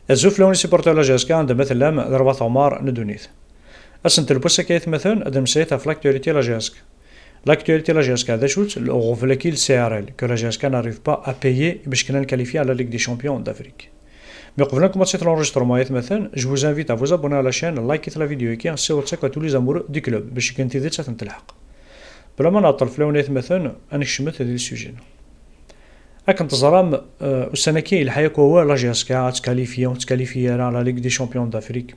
الزوف لوني سيبورتور لا جاسكا عند مثلا ضربات عمر ندونيث اسنت البوسا كيت مثلا ادم سيتا في لاكتواليتي لا جاسكا لاكتواليتي لا جاسكا هذا شوت الغوفلاكيل سي ار ال كو لا جاسكا ناريف با ا بايي باش كنا نكاليفي على ليغ دي شامبيون دافريك مي قبل نكم تسيت لونجسترومون مثلا جو vous invite à vous abonner à la chaîne لايكيت لا فيديو كي نسيو تساكو تو لي زامور دي كلوب باش كنتي ذات تنتلحق بلا ما نعطل في لونيت مثلا انا شمت هذه السوجي هاكم تزرام السنه كي الحياه هو لا جاسكا تكاليفي على ليغ دي شامبيون دافريك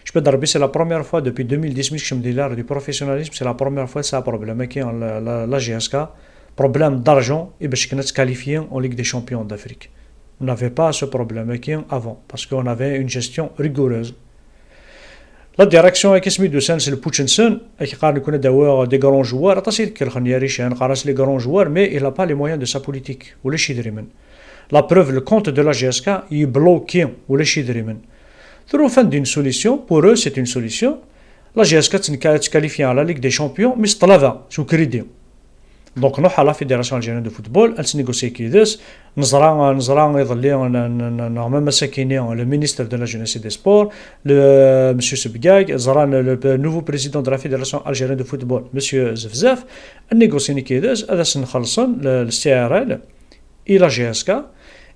Je peux dire c'est la première fois depuis 2010 que je me dis là du professionnalisme, c'est la première fois ça problème qui la GSK problème d'argent et ben je qualifié en Ligue des Champions d'Afrique. On n'avait pas ce problème qui avant parce qu'on avait une gestion rigoureuse. La direction qui se met de sens c'est le Puchinson qui قال يكون d'avoir des grands joueurs attention qu'il خنياري شان قراس les grands joueurs mais il n'a pas les moyens de sa politique ولا شي يدري من. La preuve le compte de la GSK il est bloqué ولا شي يدري من. Trouvent d'une solution, pour eux c'est une solution. La GSK se qualifie à la Ligue des Champions, mais c'est là, sous crédit. Donc nous, à la Fédération algérienne de football, elle se négocie qui est nous avons même le ministre de la Jeunesse et des Sports, le monsieur Sebgag, le nouveau président de la Fédération algérienne de football, monsieur Zefzef, elle négocie qui est elle se nخلصن le CRL et la GSK,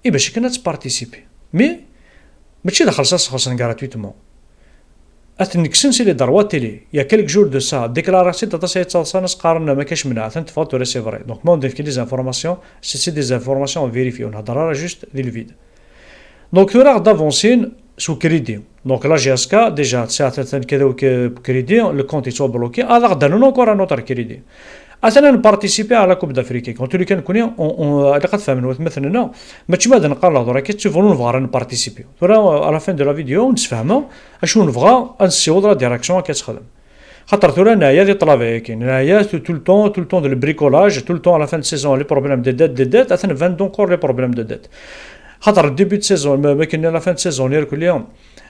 et ben chacun a participé. Mais ماشي دخل خاصنا غراتويتمون اثنكسن سي لي دروات تيلي يا كالك جور دو سا ديكلاراسيون تاع سي تصانس قارنا ما كاش منها تفوت ولا سي فري دونك مون ديف كي لي زانفورماسيون سي دي زانفورماسيون فيريفي نهضر راه جوست دي الفيد دونك تورا دافونسين سو كريدي دونك لا جي اس كا ديجا ساعه كذا كريدي لو كونت يسو بلوكي هذا غدا نو كور نوتر كريدي اثنا نبارتيسيبي على كوب دافريكي كنت لي كنكون اللي قد فهمنا مثلا ماشي ماذا نقال راه كتشوفوا نبغى نبارتيسيبي ترى على فين دو لا فيديو نتفاهموا اشنو نبغى نسيو لا ديريكسيون كتخدم خاطر ترى انايا دي طلابه كاين انايا تو التون دو البريكولاج تو التون على فين سيزون لي بروبليم دي دات اثنا فان دونكور لي بروبليم دي دات خاطر ديبي سيزون ما كاين لا فين سيزون يركل اليوم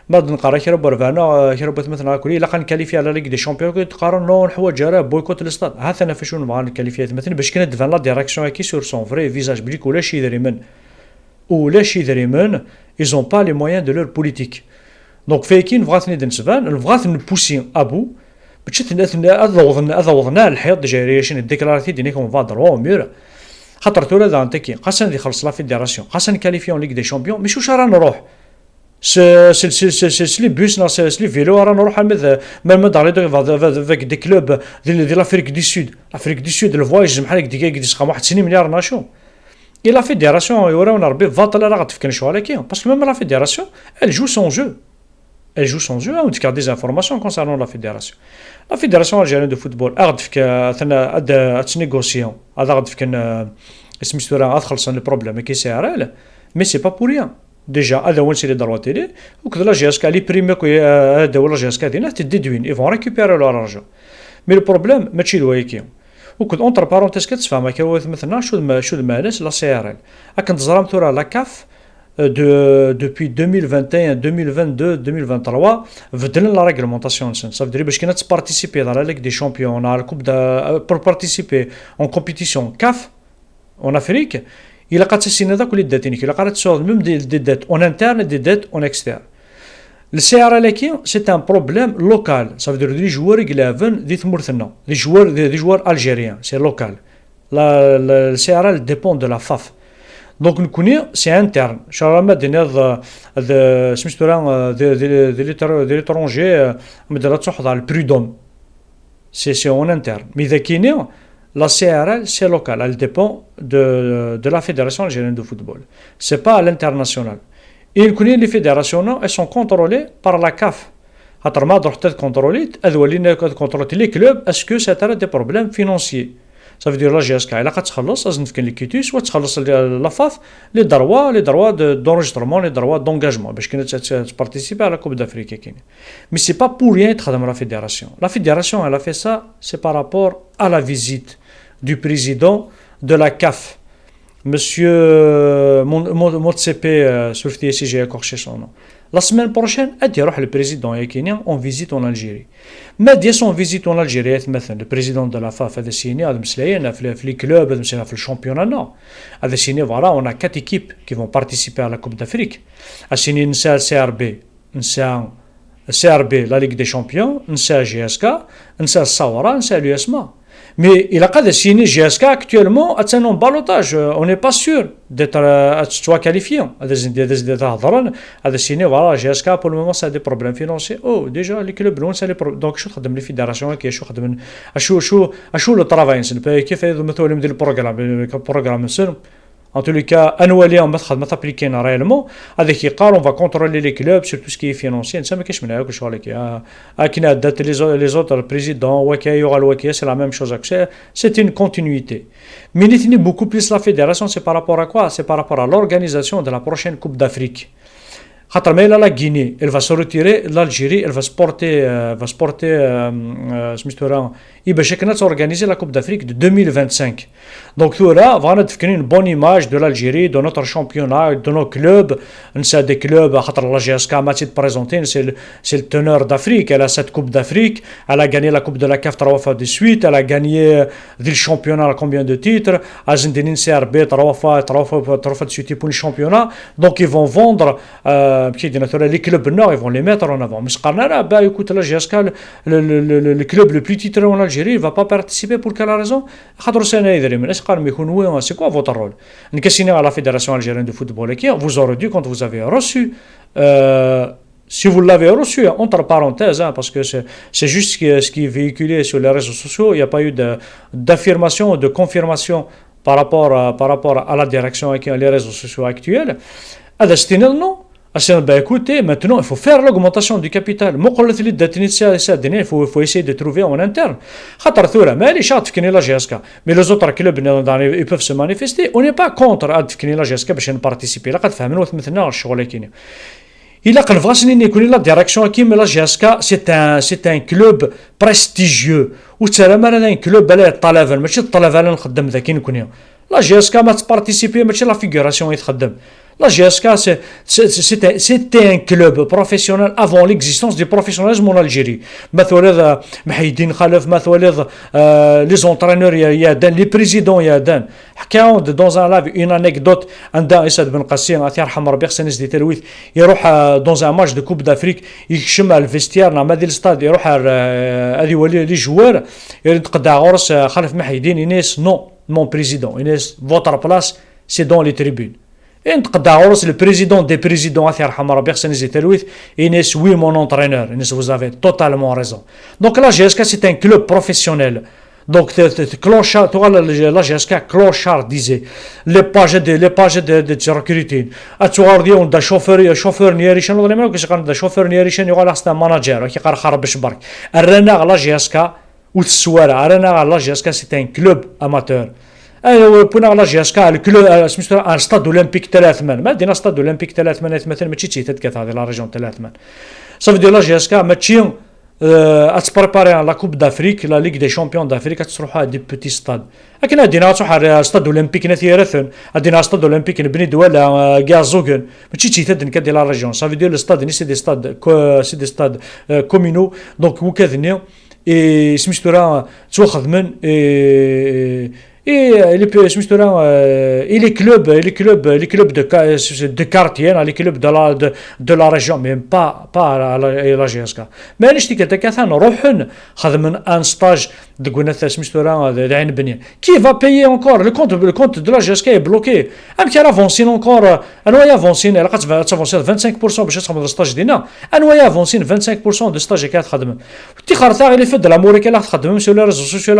ما نقرا كي ربنا كي ربت مثلا كل الا كنكاليفي على ليغ دي شامبيون تقارن نو حوايج راه بويكوت الاستاد ها انا فاش نبغى نكاليفي مثلا باش كنا دفان لا ديريكسيون كي سور سون فري فيزاج بليك ولا شي يدري من ولا شي يدري من ils ont pas les moyens de leur politique donc فايكين بغاتني دنسفان بغات نبوسي ابو باش اضوضنا الحيط ديجيريشن الديكلاراتي دينيكم فادرو مير خاطر تولا دا انت كي قاسن دي خلص لا فيدراسيون قاسن نكاليفي ليغ دي شامبيون ماشي واش راه نروح سلي بوس سلي فيلو راه نروح même dans les avec des clubs de l'Afrique du Sud le voyage بحال هكا ديك تسقى واحد سنين مليار ناشو et la fédération يوراونا ربي فاطل راه غتفكر شو على كي parce que même la fédération elle joue son jeu ou tu as des informations concernant la fédération algérienne de football غتفك ثنا تنيغوسيون هذا غتفك اسميتو راه غتخلصن البروبليم كي سي ار ال mais c'est pas pour rien déjà هذا وين سي لي دروات تيلي وكذا لا جي اس كا لي بريميك هذا ولا جي اس كا دينا تديدوين اي فون ريكوبيري لو رارجو مي البروبليم ماشي الوايكي وكذا اونتر بارونتيز كتفهم كي مثلا شو المعناس لا سي ار ال راك تزرام تورا لا كاف depuis 2021 2022 2023 بدلنا la réglementation ça veut dire باش كنا تبارتيسيبي dans la Ligue des Champions on a la coupe pour participer en compétition CAF en Afrique il a قد سين هذا كل الداتين كي قرات سو ميم دي دات اون انترن دي دات اون اكسترن السي لكن سي ان بروبليم لوكال ça veut dire دي جوار كلافن دي ثمرثنا دي جوار الجيريان سي لوكال لا السي ار ديبون دو لا فاف دونك نكوني سي انترن شرا ما دينا سميتو راه دي ليترونجي مدير تحضر البرودوم سي اون انترن مي ذا كاينين la CRL, c'est local, elle dépend de la Fédération algérienne de football. Ce n'est pas à l'international. Et les fédérations, elles sont contrôlées par la CAF. ما ضرحت contrôler les clubs, est-ce que ça a des problèmes financiers? Ça veut dire la GSK, elle a تخلص لازم تفكن لي كيتوس وتخلص لا فاف لي دروا d'enregistrement les droits d'engagement باش كانت تبارتيسيبي على كوب d'Afrique كاين. Mais c'est pas pour rien تخدم la fédération. La fédération, elle a fait ça, c'est par rapport à la visite du président de la CAF Monsieur Motsepe, Soufti, si j'ai écorché son nom. La semaine prochaine, le président Yakinien en visite en Algérie. Mais dès son visite en Algérie, le président de la FAF a signé, les clubs, le championnat. A signé, voilà, on a 4 équipes qui vont participer à la Coupe d'Afrique. A signé une CRB, la Ligue des Champions, une GSK, une Sawara, une l'USMA. Mais il a qu'à signer GSK actuellement, c'est un balotage. On n'est pas sûr d'être soit qualifié. À signer, voilà, GSK pour le moment, ça a des problèmes financiers. Oh, déjà, les clubs, ça a des problèmes. Donc, je suis les fédérations qui sont le travail. C'est qui fait le programme. En tous les cas, annuellement, on va appliquer réellement. Avec on va contrôler les clubs sur tout ce qui est financier. Les autres présidents, c'est la même chose. C'est une continuité. Mais beaucoup plus la fédération, c'est par rapport à quoi? C'est par rapport à l'organisation de la prochaine Coupe d'Afrique. La Guinée, elle va se retirer, l'Algérie, elle va se porter, il va organiser la Coupe d'Afrique de 2025. Donc, là, on va avoir une bonne image de l'Algérie, de notre championnat, de nos clubs. On des clubs, la GSK m'a présenté, c'est le teneur d'Afrique. Elle a cette Coupe d'Afrique. Elle a gagné la Coupe de la CAF 3 fois de suite. Elle a gagné le championnat à combien de titres? Elle a gagné une CRB 3 fois de suite pour le championnat. Donc, ils vont vendre, les clubs nord, ils vont les mettre en avant. Mais écoute, la GSK, le club le plus titré en Algérie, il ne va pas participer pour quelle raison? C'est quoi votre rôle? Une question à la Fédération algérienne de football qui vous aurez dit quand vous avez reçu, si vous l'avez reçu, entre parenthèses, parce que c'est juste ce qui est véhiculé sur les réseaux sociaux, il n'y a pas eu d'affirmation ou de confirmation par rapport à la direction avec les réseaux sociaux actuels. Non. Écoutez, maintenant, il faut faire l'augmentation du capital. Il faut essayer de trouver en interne. Mais les autres clubs, ils peuvent se manifester. On n'est pas contre la GSK pour participer. Il a la direction qui la GSK, c'est un club prestigieux. C'est un club la GSK ما participer ماشي la figuration يتخدم. La GSK c'était un club professionnel avant l'existence du professionnalisme en Algérie. مثلا محيدين خلف مثلا les entraîneurs les présidents حكاو dans un live une anecdote عند اسد بن قاسم الله يرحم ربي خصنا نزيد تلويث يروح dans un match de Coupe d'Afrique يشم الفيستيار نعم هذا الاستاد يروح هذه يولي لي جوار يتقدع غرس خلف محيدين يناس نو mon président, votre place, c'est dans les tribunes. Et le président des présidents, oui, mon entraîneur, vous avez totalement raison. Donc la GSK, c'est un club professionnel. Donc la GSK, clochard disait, les pages de recrutement. Tu regardes des chauffeurs nierichan, ou des chauffeurs nierichan, c'est un manager qui a خرب شبرك. الرناغ la GSK, ou السوارة الرناغ la GSK, c'est un club amateur. Pour la GSK, un stade olympique Telatman. Mais dans un stade olympique Telatman, مثلا ماشي تيتكات هذه la région Telatman. Ça veut dire la GSK ماشي à se préparer à la Coupe d'Afrique, la Ligue des Champions d'Afrique, à se trouver à des petits stades. لكن عندنا تروح على stade olympique نثيرثن، عندنا stade olympique نبني دولة غازوغن، ماشي تيتدن كدي la région. Ça veut dire le stade c'est des stades communaux. Donc وكذني et سميتو تواخذ من et les clubs de quartier, les clubs de la région, mais pas la GSK. Mais un stage de qui va payer encore? Le compte de la GSK est bloqué. Il avance encore, elle avance 25% pour le stage d'INA. Elle avance 25% de stage qui a il fait de la mort qui sur les réseaux sociaux.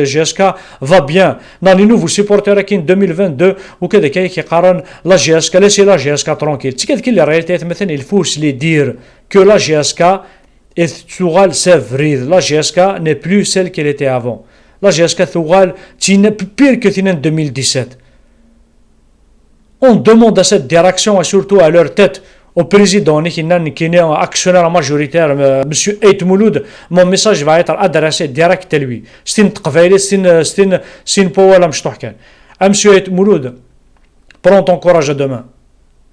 GSK va bien. Dans les nouveaux supporters qui en 2022 ou que des qui qarn la GSK, laissez la GSK tranquille. C'est que la réalité maintenant il faut se les dire que la GSK est Toural Sevrid. La GSK n'est plus celle qu'elle était avant. La GSK Toural est pire que en 2017. On demande à cette direction et surtout à leur tête au président qui est actionnaire majoritaire, M. Ait Mouloud, mon message va être adressé direct à lui. C'est une Powell, c'est une Powell, M. Ait Mouloud. Prends ton courage à deux mains.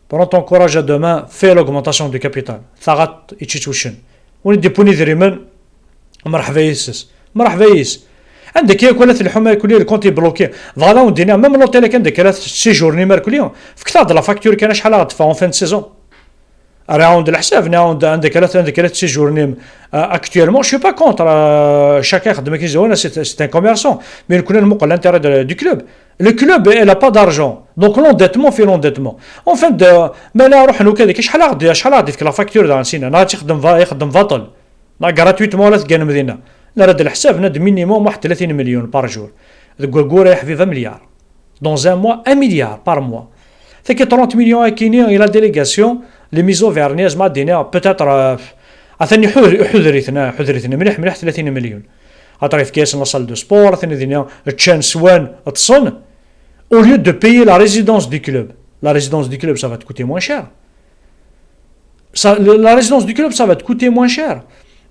Prends ton courage à deux mains, fais l'augmentation du capital. ثغط يتشوشن. وني بوني ذريمن مرحبا يسس. مرحبا يس. عندك ياكل الحمى كليه الكونتي بلوكي فوالا ودينا ميم لوتيل كان عندك سيجورني ماركوليون في كثار لا فاكتور كان شحال غتدفع اون فان سيزون راوند الحساب عندك سيجورني اكtuellement je suis pas contre chacun يخدم كي زوين c'est un commerçant mais كنا نمقل l'intérêt du club le club elle a pas d'argent donc l'endettement fait l'endettement en fin de ما لا روح هكذاك شحال غادي فيك لا فاكتور دا نسينا انا يخدم فاطل لا غراتويتمون ولا تلقى مدينه لا رد الحساب ناد مينيموم 31 مليون بار جور الكوكور رايح في 20 مليار dans un mois 1 milliard par mois fait que 30 millions à Kenya et la délégation les mises vernières ما دينا peut-être اثني حذرتنا مليح 30 مليون عطري في كاس نصل دو سبور ثاني دينا تشانس وان تصن au lieu de payer la résidence du club ça va te coûter moins cher la résidence du club ça va te coûter moins cher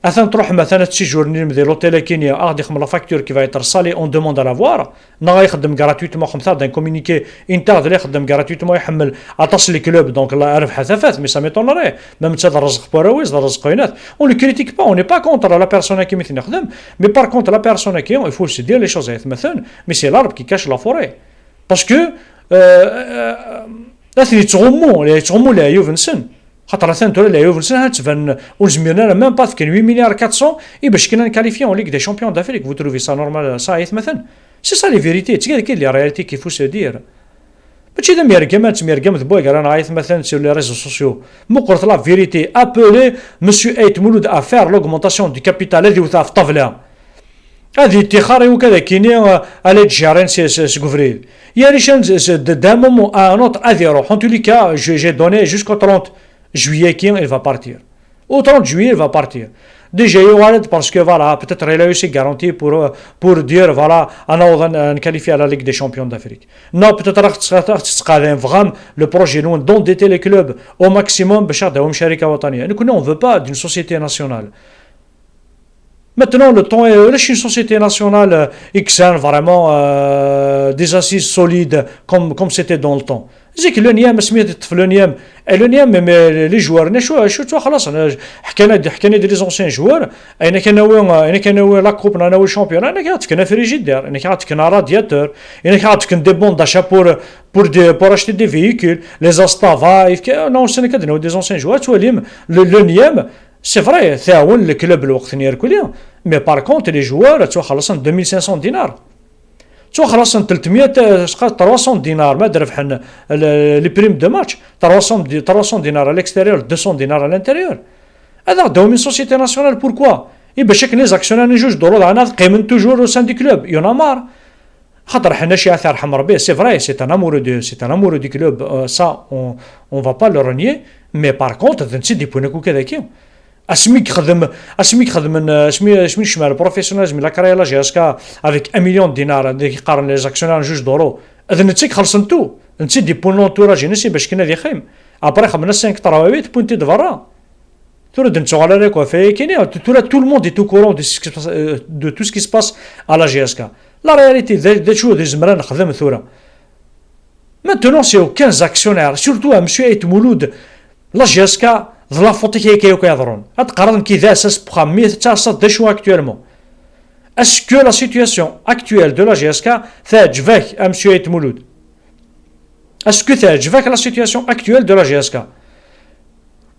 اثن تروح مثلا تسيجورني مدير لوتيل كينيا غادي يخدم لا فاكتور كي فايتر صالي اون دوموند على فوار نا يخدم غراتويتمون خمسه دان كومونيكي انتر اللي يخدم غراتويتمون يحمل اطاس لي كلوب دونك الله يعرف حثافات مي سا ميطونري ميم تشاد الرزق بوراويز الرزق قينات اون لو كريتيك با اون با كونتر لا بيرسون كي مثل يخدم مي بار كونتر لا بيرسون كي il faut se dire les choses مثلا مي سي لارب كي كاش لا فوري باسكو اثني تغمو لا يوفنسن خاطر ثاني ولا يوفنسن تبان ونزميرنا ميم با كان 8 مليار 400 اي باش كنا نكاليفيون ليغ دي شامبيون دافريك فو تروفي سا نورمال صايت مثلا سي سا لي فيريتي تي كاين لي رياليتي كيفو سو دير ماشي دا ميركم بوغ انا عايث مثلا سور لي ريزو سوسيو مقرت لا فيريتي ابولي مسيو ايت مولود افير لوغمونطاسيون دو كابيتال هذه وثا في طفله هذه اتخاري وكذا كينيا على جارين سي غوفريل يعني شان دا مومون ان اوتر هذه روح ان tous les cas j'ai donné jusqu'au 30 juillet qui il va partir. Au 30 juillet il va partir. Déjà parce que voilà peut-être il a eu ses garanties pour dire voilà on qualifié à la Ligue des Champions d'Afrique. Non peut-être vraiment le projet nous d'endetter les clubs au maximum باش يعطيهم شركة وطنية. Nous on veut pas d'une société nationale. Maintenant le temps est une société nationale XN vraiment des assises solides comme c'était dans le temps. زيك لونيام سميت الطفل لونيام لي جوار شو خلاص انا حكينا دي زونسيان جوار انا كناوي لا كوب انا شامبيون انا كنت فريجيدير انا كنت رادياتور انا كنت دي بون داشا pour acheter des véhicules les astava non سنه كدنا دي زونسيان جوار توليم لونيام سي فري ثاون الكلوب الوقت نير كليا مي بار كونت لي جوار تو خلصن 2500 دينار تو خلاص 300 دينار ما درف حنا لي بريم دو ماتش 300 دينار على الاكستيريور 200 دينار على الانتيريور هذا داو من سوسيتي ناسيونال بوركوا باش كاين لي زاكسيونير جوج دورو انا قيمن توجور او سان دي كلوب يونا مار خاطر حنا شي اثار حمر به سي فري سي ان امور دو كلوب سا اون فا با لو رونيي مي بار كونتر تنسي دي بونيكو كذاك اسمي خدم شمال بروفيسيوناليزم لا كارير لا جاسكا افيك 1 مليون دينار اللي قارن لي زاكسيونير جوج دورو اذا نتيك خلصنتو نتي دي بون لونتوراج نسي باش كنا دي خيم ابري خمنا 5 طراويت بونتي دفرا تورد نتو على ريكو في كينيا tout le monde est au courant de tout ce qui se passe à la GSK la réalité de شو دي زمران نخدم ثوره maintenant c'est aucun actionnaire surtout monsieur et مولود la GSK ظلا فوتي كي يهضرون هاد قرن كي اساس بخاميه تصاد دشو اكطوالمون اسكو لا سيتوياسيون اكطوال دو لا جي اس كا تعجبك امسيو يتمولود اسكو تعجبك لا سيتوياسيون اكطوال دو لا جي اس كا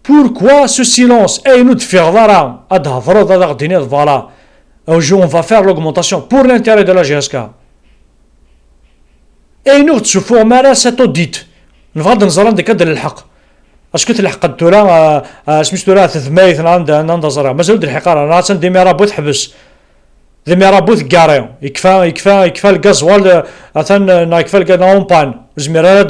pourquoi ce silence اي نود في غدارا هاد هضروا هاد غدينا فوالا او جو اون فا فير لوغمونطاسيون بور لانتيري دو لا جي اس كا اي نود تشوفوا مالا ساتو ديت نفضل نزران ديك هاد الحق اسكو تلحق الدوله سميتو راه ثمايث عند زرا مازال الحقاره انا تندي ميرابو تحبس دي ميرابو كاريون يكفى الغازوال مثلا يكفى الكامبان زميرا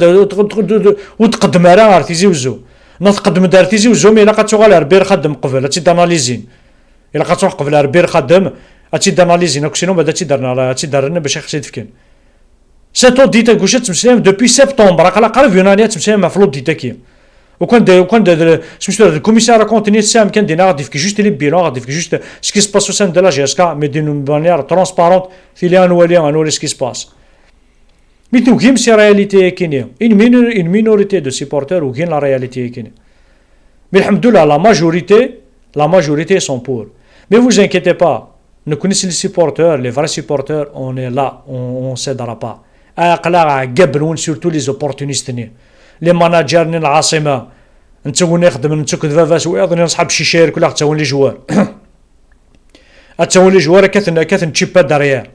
وتقدم راه ارتيزي وزو نتقدم دارتيزي وزو مي الا قاتو غير بير خدم قبل هادشي داناليزين الا قاتو قبل بير خدم هادشي داناليزين اوكسينو بعدا هادشي دارنا باش يخص يدفكن سيتو ديتا كوشات تمسلم دوبي سبتمبر راك قرب يونانيا تمسلم مع فلوب ديتاكي وكان سميتو الكوميسار كونتيني سام كان دينا غادي فيك جوست لي بيلون غادي فيك جوست سكي سباس سان دو لا جي اس كا مي دون مانيير ترونسبارونت في لي انولي سكي سباس مي توكيم سي رياليتي كينيا une minorité de supporters وكين لا رياليتي كينيا مي الحمد لله la majorité sont pour. Mais vous inquiétez pas, nous connaissons les supporters, les vrais supporters, on est là, on ne cédera pas. Surtout les opportunistes. Les managers من العاصمة نتو نخدم نتو كذا ويظن نصحاب شي شارك ولا تاون لي جوار تاون لي جوار كثن تشيبا دارير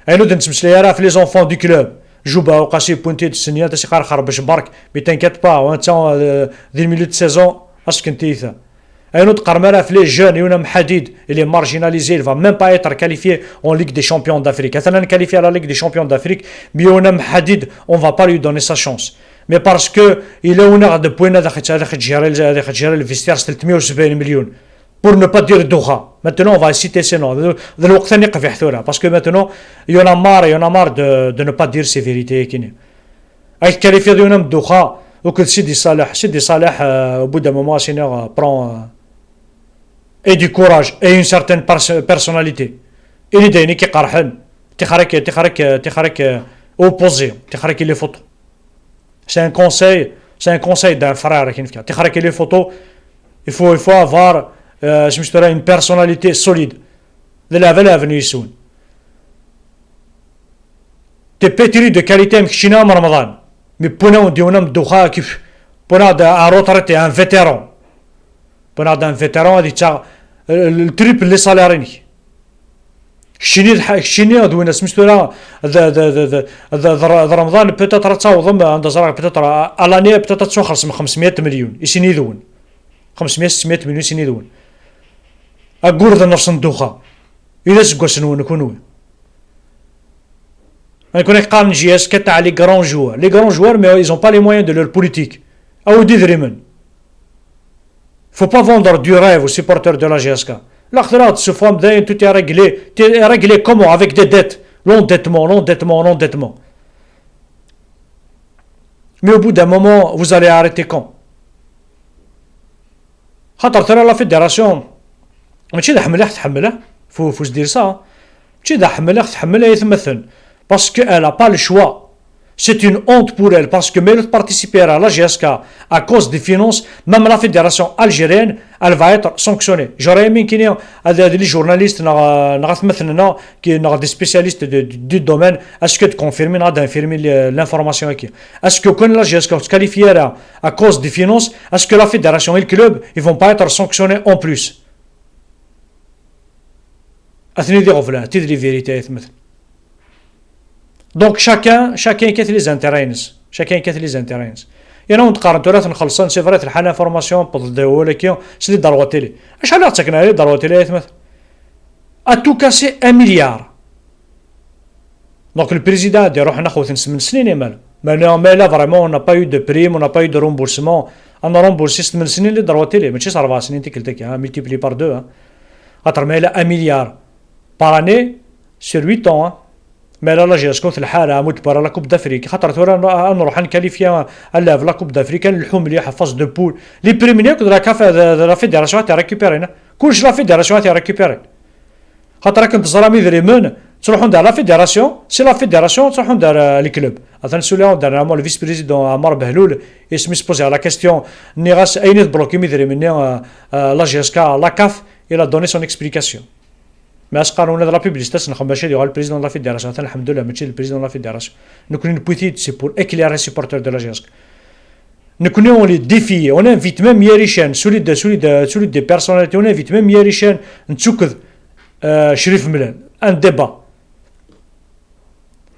اينو نتمسلي راه في لي زونفون دو كلوب جوبا وقاسي بوينتي السنيه تا شي قار باش برك مي تنكات با وانت دي ميليو دو سيزون اسك انتيثا اينو تقرمرا في لي جون يونا محديد اللي مارجيناليزي فا ميم با ايتر كاليفي اون ليغ دي شامبيون دافريك مثلا كاليفي على ليغ دي شامبيون دافريك بيونا محديد اون فا با لي دوني سا شانس مي باسكو الا ونا د بوينا داخل جيري الفيستير 370 مليون pour ne pas dire Doha. Maintenant, on va citer ces noms. De l'autre parce que maintenant, il y en a marre de ne pas dire ces vérités. Avec qualifié de nom Doha, ou que Sidi Salah, au bout d'un moment, prend et du courage et une certaine personnalité. Il est déni qui qarhan, t'ikharak opposé, t'ikharak les photos. C'est un conseil d'un frère qui fait. T'ikharak les photos, il faut avoir une personnalité solide. De la valeur avenue ici. T'es pétri de qualité mchina en Ramadan. Mais pour nous, on a un kif. Pour nous, un retraité, un vétéran. Pour nous, un vétéran, le triple les salaires. Chini, on doit de Ramadan, peut-être ça, peut-être à l'année, peut-être 500 millions. Ici, ni d'où. 500 millions, ici, ni d'où. أقول ذا الصندوقة إذا سقسنون نكونوا نكون قارن جياس كتاع لي غران جوار mais ils ont pas les moyens de leur politique أو دي دريمن faut pas vendre du rêve aux supporters de la GSK l'akhtirat ce forme d'un tout est réglé comment avec des dettes l'endettement mais au bout d'un moment vous allez arrêter quand خاطر ترى la fédération ماشي اذا حمله تحمله فوش دير صا ماشي اذا حمله تحمله يتمثل باسكو elle a pas le choix c'est une honte pour elle parce que mais elle participera à la GSK à cause des finances même la fédération algérienne elle va être sanctionnée j'aurais aimé qu'il y ait des journalistes نغث مثلنا qui نغ des spécialistes du domaine est-ce que confirmer d'infirmer l'information ici est-ce que quand la GSK se qualifiera à cause des finances est-ce que la fédération et le club ils vont pas être sanctionnés en plus أثني دي غفلة تدري فيريتي مثل دونك شاكان كيث لي زانتيرينز انا نتقارن ثلاث نخلصان سي فريت الحاله فورماسيون بضل دولك سي دروتيلي شحال تسكن عليه دروتيلي مثل اتو كاسي 1 مليار دونك البريزيدان دي روح ناخذ 8 سنين مال mais là vraiment on n'a pas eu de prime on n'a pas eu de remboursement on a remboursé 8 سنين اللي دروتيلي ماشي 4 سنين انت قلت multiplié par 2 خاطر ما 1 مليار par année sur 8 ans mais là j'ai اسكو في الحاله متبره لا كوب دافريك خاطر تورا نروح نكاليفيا على في لا كوب دافريك الحوم اللي حفاظ دو بول لي بريمير كو لا فيدراسيون تاع ريكوبيرينا كلش لا فيدراسيون تاع ريكوبيري خاطر كنت زرامي دريمون تروحون دار لا فيدراسيون سي لا فيدراسيون تروحون دار لي كلوب اثن سوليون دار مول فيس بريزيدون عمر بهلول اسمي سبوزي على كاستيون ني غاس اين بلوكي مي دريمون لا جي اس كا لا كاف il a donné son explication mais اسقارون هذا لا بوبليسيتي نخم ماشي ديال البريزيدون لا فيدراسيون الحمد لله ماشي البريزيدون لا فيدراسيون نكون بوتيت سي بور éclairer supporters de la GSK نكون on les défie on invite même Yerichen solide des personnalités on invite même Yerichen نتسكذ شريف ملان un débat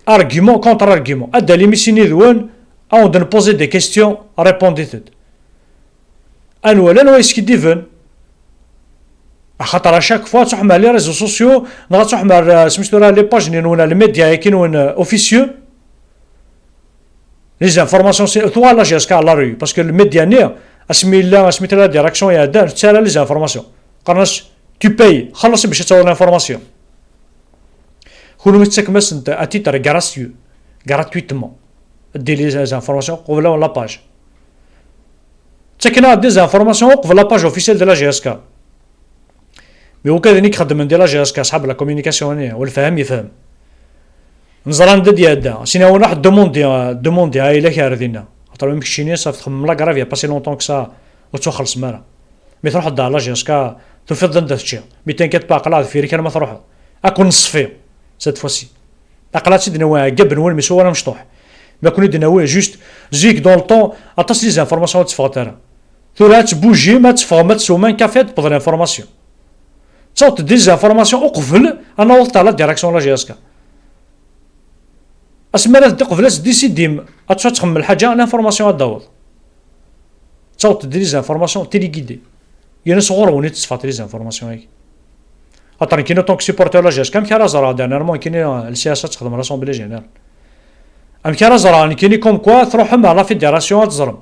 argument contre argument ادى لي ميسيني ذوان او de poser des questions répondez ان ولا ويسكي ديفن خاطر شاك فوا تروح مع لي ريزو سوسيو تروح مع سميتو راه لي باج ولا الميديا كاينين اوفيسيو لي زانفورماسيون سي تو لا جي اس كا لا ري باسكو الميديا ني اسمي لا سميتو لا ديراكسيون يا دار تسالى لي زانفورماسيون قرناش تو باي خلص باش تصور لانفورماسيون كونو متسكمس انت اتيتر غراتويتمون دي لي زانفورماسيون قبل لا باج تسكنا دي زانفورماسيون قبل لا باج اوفيسيال دو لا جي اس كا مي وكذا نيك خدم ندير لا جي اس كا صحاب لا كومونيكاسيون والفهم يفهم نزران ديا دا سينا واحد دوموندي هاي لا كاردينا خاطر ما كشيني صافي تخمم لا كراف يا باسي لونطون كسا وتخلص مالا مي تروح دا لا جيسكا تفضل انت تشي مي تنكيت با قلا فيري كان ما تروح اكون نصفي سيت فوسي اقلا تسدنا وا قبل وين مي ولا مشطوح ما كوني دنا وا جوست زيك دون طون اطاس لي زانفورماسيون تفوتر ثلا تبوجي ما تفهم ما تسومان كافيت بغ لانفورماسيون تصوت دي زانفورماسيون وقفل انا وصلت على ديريكسيون لا جيسكا اسمرات تقفل ديسيديم تخمم الحاجه لانفورماسيون الدور تصوت دي زانفورماسيون تيلي غيدي يانا صغور وني تصفات لي زانفورماسيون هيك خاطر كاين طونك سيبورتور لا جيسكا كاين راه دانيرمون كاين السياسه تخدم لاسومبلي جينيرال كاين راه كاين كوم كوا تروح مع لا فيدراسيون تزرم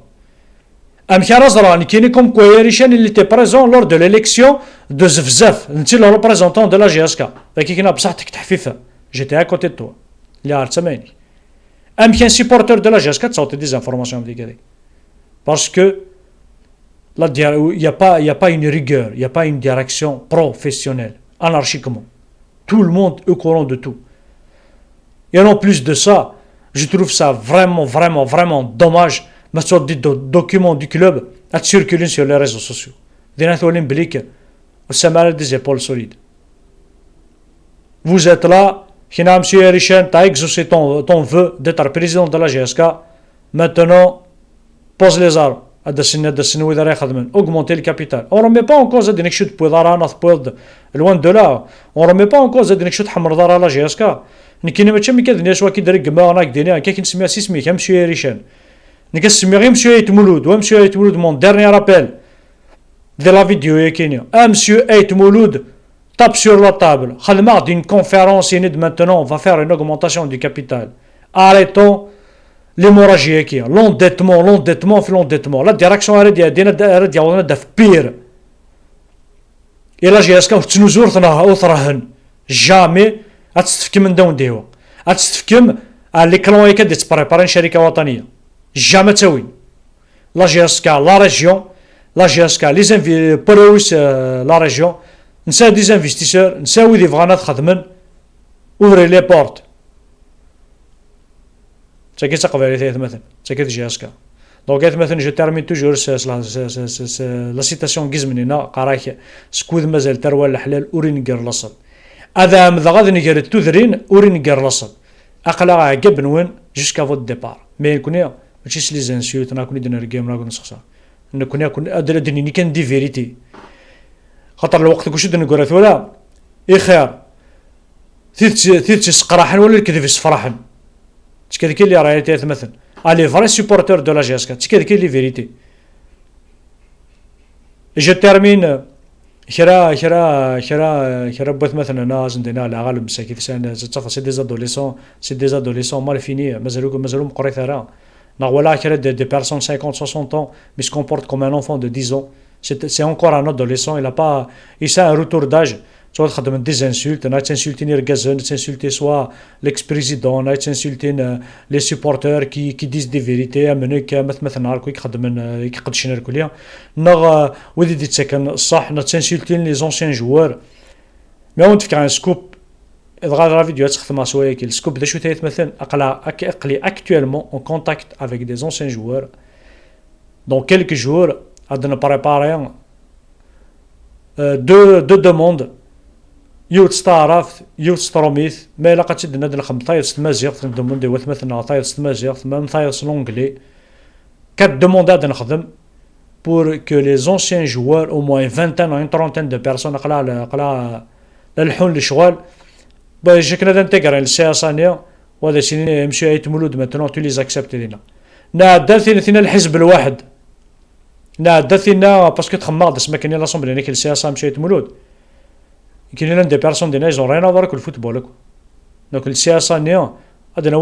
كاين راه كاين كوم كوا يريشان اللي تي بريزون لور دو ليليكسيون دو زفزاف انت لو ريبريزونطون دو لا جيسكا كاين بصحتك تحفيفه جيتي ا كوتي تو اللي عرفت ماني كاين سيبورتور دو لا جيسكا تصوت دي زانفورماسيون ديك هذيك باسكو il n'y a pas une rigueur, il n'y a pas une direction professionnelle, anarchiquement. Tout le monde est au courant de tout. Et en plus de ça, je trouve ça vraiment dommage, mais sur des documents du club à circuler sur les réseaux sociaux. Des natholines bliques, ça m'a des épaules solides. Vous êtes là, M. Erichen, tu as exaucé ton vœu d'être président de la GSK. Maintenant, pose les armes. هذا السن وإذا راه يخدمن augmenter le capital. On remet pas en cause هذا نكشوت بوضارا نثبوض loin de là. On remet pas en cause هذا نكشوت حمر دارا لا جي اس كا. نكينا ما تشمي كذا شوا كي دار كما انا كدينا كي كنسميها سيسمي كم شويه ريشان. نكسمي غير مسيو يتمولود ومسيو يتمولود مون ديرني رابيل دي لا فيديو يا كينيا. مسيو يتمولود tape sur la table. خدمة d'une conférence inédite maintenant on va faire une augmentation du capital. Arrêtons l'hémorragie qui l'endettement la direction ديالنا دا في بير الا جي اس كا تنوزور ثراهن جامي غتستفكم من دون ديوا غتستفكم لي كلون هيك دي تبريبارين شركه وطنيه جامي تاوين لا جي اس كا لا ريجيون لا جي اس كا لي زانفي برويس لا ريجيون نساو دي زانفيستيسور نساو دي فغانا خدمن اوفري لي بورت تاكي تقبل مثلا تاكي جي اس كا دونك مثلا جو تيرمين توجور لا سيتاسيون كيزمنينا قراك سكوذ مازال تروى الحلال اورينكر لاصل هذا مذا غادي نقر التوذرين اورينكر لاصل اقلا عقب نوين جوسكا فوت ديبار مي يكون ماشي سلي زانسيوت انا كوني دنا الجيم راه نسخسا نكون ادري كان دي فيريتي خاطر الوقت كلشي نقول ولا خير ثيت سقراحن ولا الكذب يصفراحن تكاد كاين اللي راهي مثلا لي فري سوبورتور دو لا جي اس كا تكاد كاين لي فيريتي جو تيرمين خرا بوث مثلا ناس ندينا على غالب مساكين سان سي دي زادوليسون مال فيني مازالو مقري ثرا نا ولا خرا دي بيرسون 50 60 ans mais se comporte comme un enfant de 10 ans c'est encore un adolescent il a un retour d'âge soit خدم des insultes on a insulté Nergazen on a insulté soit l'ex-président on a insulté les supporters qui disent des vérités amener مثلا هاكو يخدم يقدش نركوليا نغ ودي تسكن صح on a insulté les anciens joueurs mais on تفكر عن سكوب إذا غادر فيديو تخدم شويه كي السكوب دا شو تايت مثلا اقلي actuellement en contact avec des anciens joueurs dans quelques jours عندنا préparer deux demandes يوت ستعرف يوت ستروميث ما لقات شدنا هاد الخم طايس المازيغ ندمون دي وث مثلا طايس المازيغ ثم طايس لونجلي كات دوموند هاد نخدم pour que les anciens joueurs au moins une vingtaine ou une trentaine de personnes قلا الحون للشغل باش كنا ننتقر السياسه نيا وهذا سنين يمشي يتمولود مثلا تو لي زاكسبت لينا نعدل ثينا الحزب الواحد نعدل ثينا باسكو تخماض اسمها كاين لاسومبلي هذيك السياسه مشى يتمولود كاين لنا دي بيرسون دي نايز رينا دارك الفوتبول دونك السياسه نيا ادنا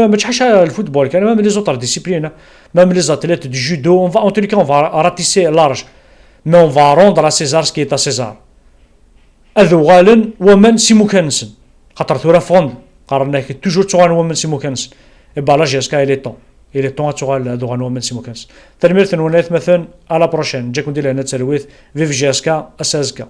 ما تحش الفوتبول كان ميم لي زوتر ديسيبلين ميم لي زاتليت دو جودو اون فا اون تولي كون فا راتيسي لارج مي اون فا روندر ا سيزار سكي تا سيزار اذو غالن ومن سيمو كانسن خاطر ثورا فوند قررنا توجور توغان ومن سيمو كانسن اي با لا جي اس كا لي طون توغال دوغان ومن سيمو كانسن ترميرتن وناث مثلا على بروشين جاكون دير هنا تسلويث فيف جي اس كا اسازكا